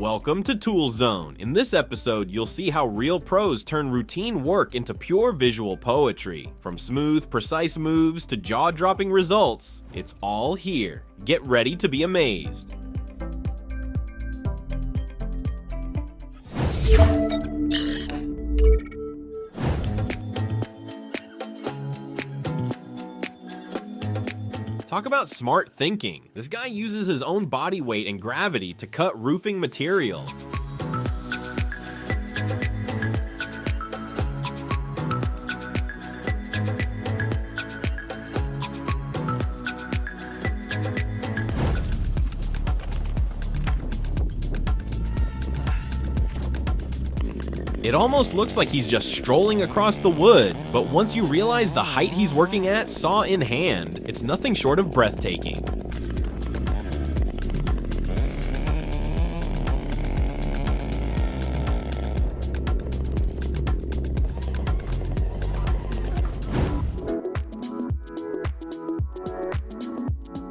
Welcome to Tool Zone. In this episode, you'll see how real pros turn routine work into pure visual poetry. From smooth, precise moves to jaw-dropping results, it's all here. Get ready to be amazed. Talk about smart thinking. This guy uses his own body weight and gravity to cut roofing material. It almost looks like he's just strolling across the wood, but once you realize the height he's working at, saw in hand, it's nothing short of breathtaking.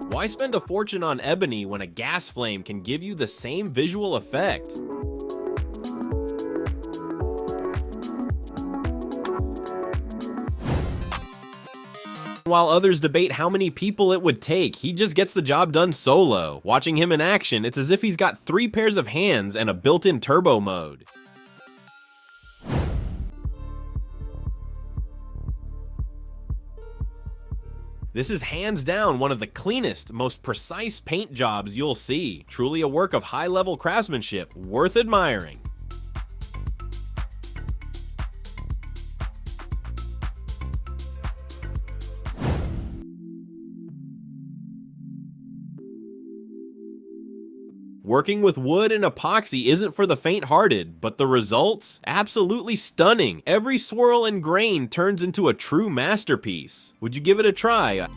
Why spend a fortune on ebony when a gas flame can give you the same visual effect? While others debate how many people it would take, he just gets the job done solo. Watching him in action, it's as if he's got 3 pairs of hands and a built-in turbo mode. This is hands down one of the cleanest, most precise paint jobs you'll see. Truly a work of high-level craftsmanship, worth admiring. Working with wood and epoxy isn't for the faint-hearted, but the results? Absolutely stunning. Every swirl and grain turns into a true masterpiece. Would you give it a try?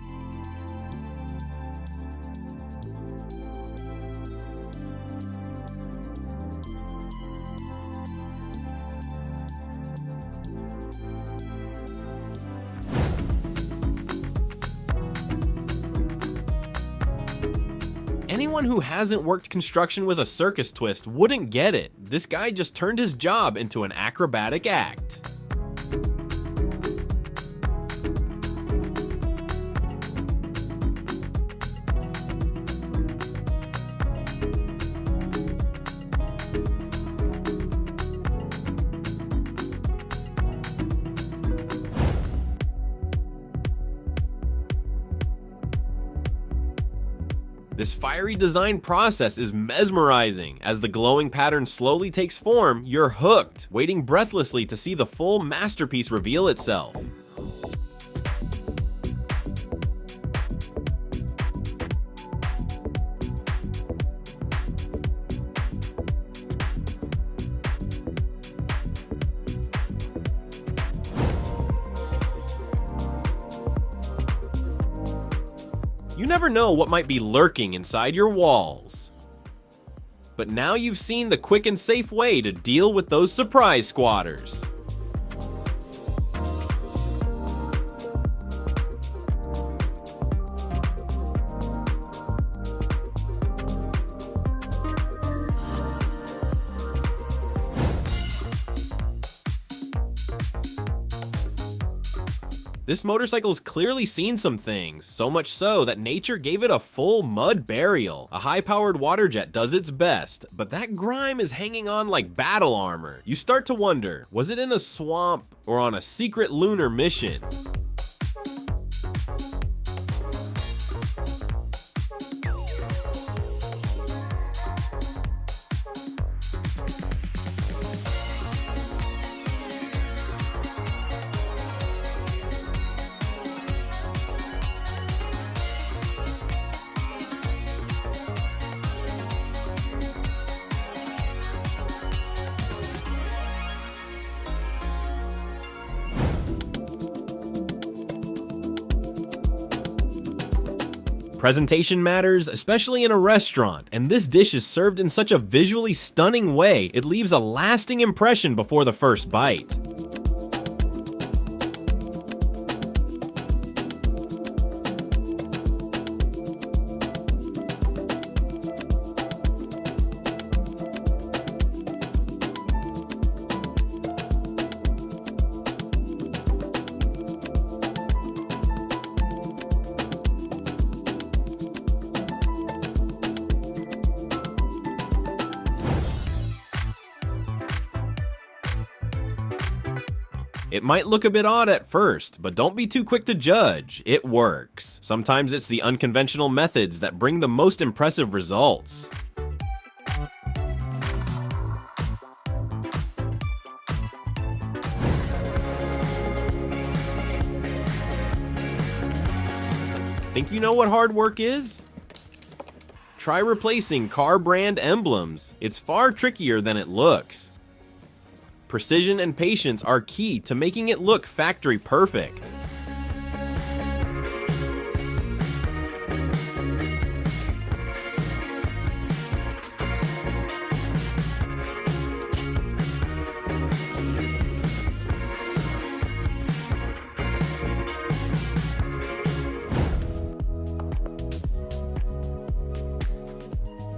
Anyone who hasn't worked construction with a circus twist wouldn't get it. This guy just turned his job into an acrobatic act. This fiery design process is mesmerizing. As the glowing pattern slowly takes form, you're hooked, waiting breathlessly to see the full masterpiece reveal itself. You never know what might be lurking inside your walls. But now you've seen the quick and safe way to deal with those surprise squatters. This motorcycle's clearly seen some things, so much so that nature gave it a full mud burial. A high-powered water jet does its best, but that grime is hanging on like battle armor. You start to wonder, was it in a swamp or on a secret lunar mission? Presentation matters, especially in a restaurant, and this dish is served in such a visually stunning way, it leaves a lasting impression before the first bite. It might look a bit odd at first, but don't be too quick to judge. It works. Sometimes it's the unconventional methods that bring the most impressive results. Think you know what hard work is? Try replacing car brand emblems. It's far trickier than it looks. Precision and patience are key to making it look factory perfect.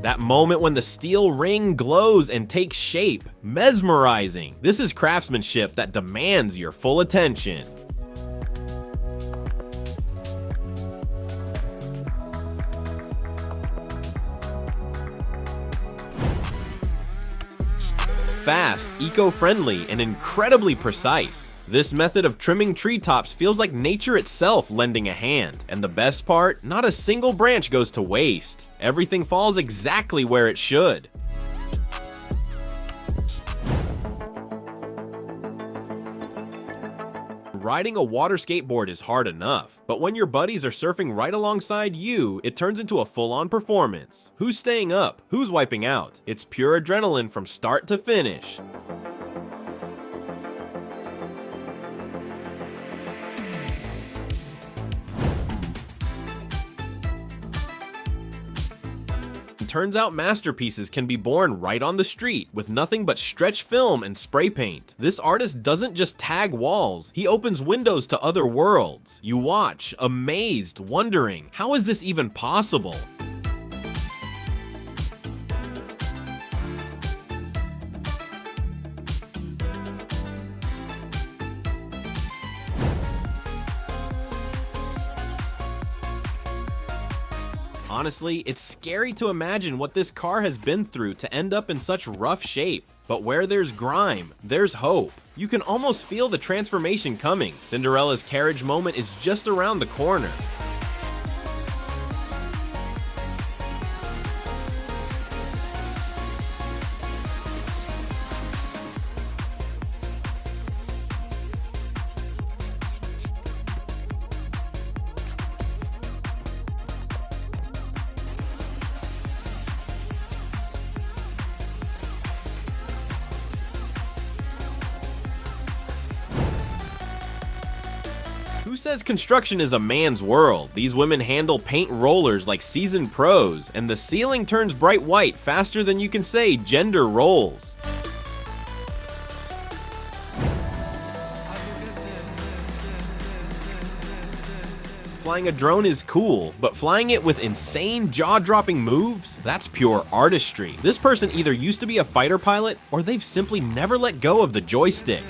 That moment when the steel ring glows and takes shape. Mesmerizing. This is craftsmanship that demands your full attention. Fast, eco-friendly, and incredibly precise. This method of trimming treetops feels like nature itself lending a hand. And the best part, not a single branch goes to waste. Everything falls exactly where it should. Riding a water skateboard is hard enough, but when your buddies are surfing right alongside you, it turns into a full-on performance. Who's staying up? Who's wiping out? It's pure adrenaline from start to finish. Turns out masterpieces can be born right on the street with nothing but stretch film and spray paint. This artist doesn't just tag walls, he opens windows to other worlds. You watch, amazed, wondering, how is this even possible? Honestly, it's scary to imagine what this car has been through to end up in such rough shape. But where there's grime, there's hope. You can almost feel the transformation coming. Cinderella's carriage moment is just around the corner. Who says construction is a man's world? These women handle paint rollers like seasoned pros, and the ceiling turns bright white faster than you can say gender roles. Flying a drone is cool, but flying it with insane jaw-dropping moves? That's pure artistry. This person either used to be a fighter pilot, or they've simply never let go of the joystick.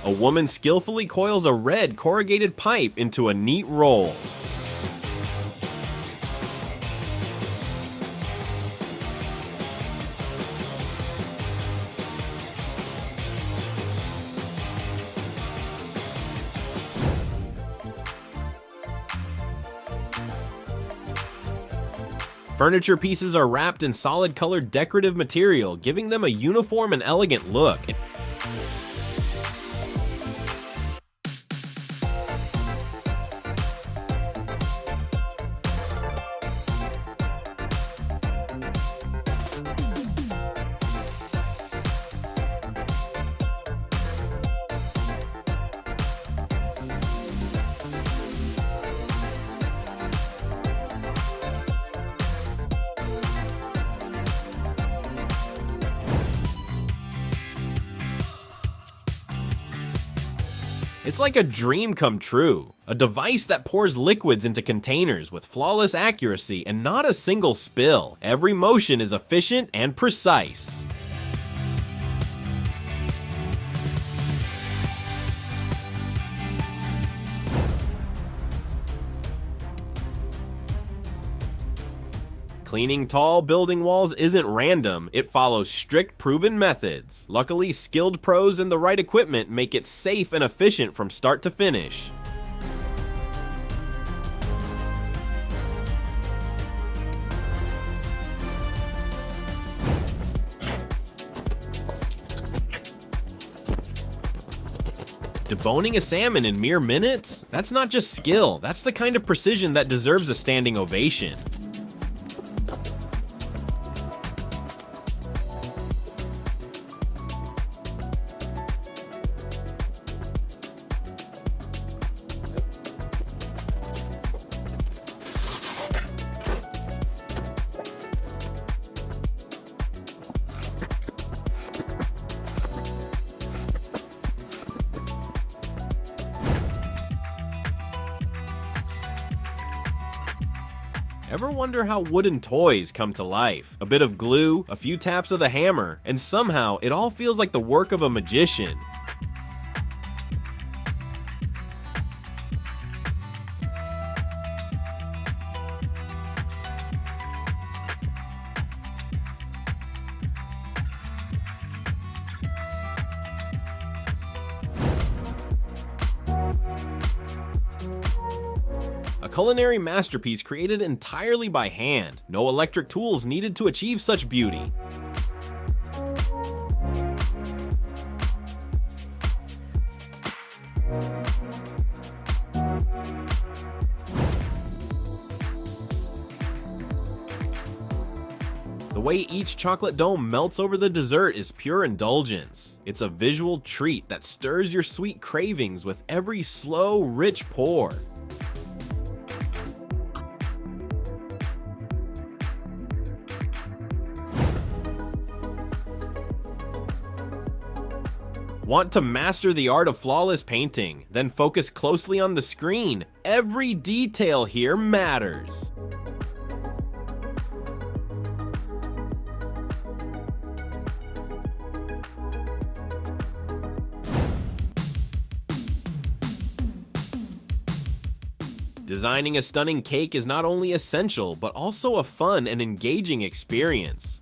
A woman skillfully coils a red corrugated pipe into a neat roll. Furniture pieces are wrapped in solid colored decorative material, giving them a uniform and elegant look. It's like a dream come true. A device that pours liquids into containers with flawless accuracy and not a single spill. Every motion is efficient and precise. Cleaning tall building walls isn't random, it follows strict proven methods. Luckily, skilled pros and the right equipment make it safe and efficient from start to finish. Deboning a salmon in mere minutes? That's not just skill, that's the kind of precision that deserves a standing ovation. Ever wonder how wooden toys come to life? A bit of glue, a few taps of the hammer, and somehow it all feels like the work of a magician. A culinary masterpiece created entirely by hand. No electric tools needed to achieve such beauty. The way each chocolate dome melts over the dessert is pure indulgence. It's a visual treat that stirs your sweet cravings with every slow, rich pour. Want to master the art of flawless painting? Then focus closely on the screen. Every detail here matters. Designing a stunning cake is not only essential, but also a fun and engaging experience.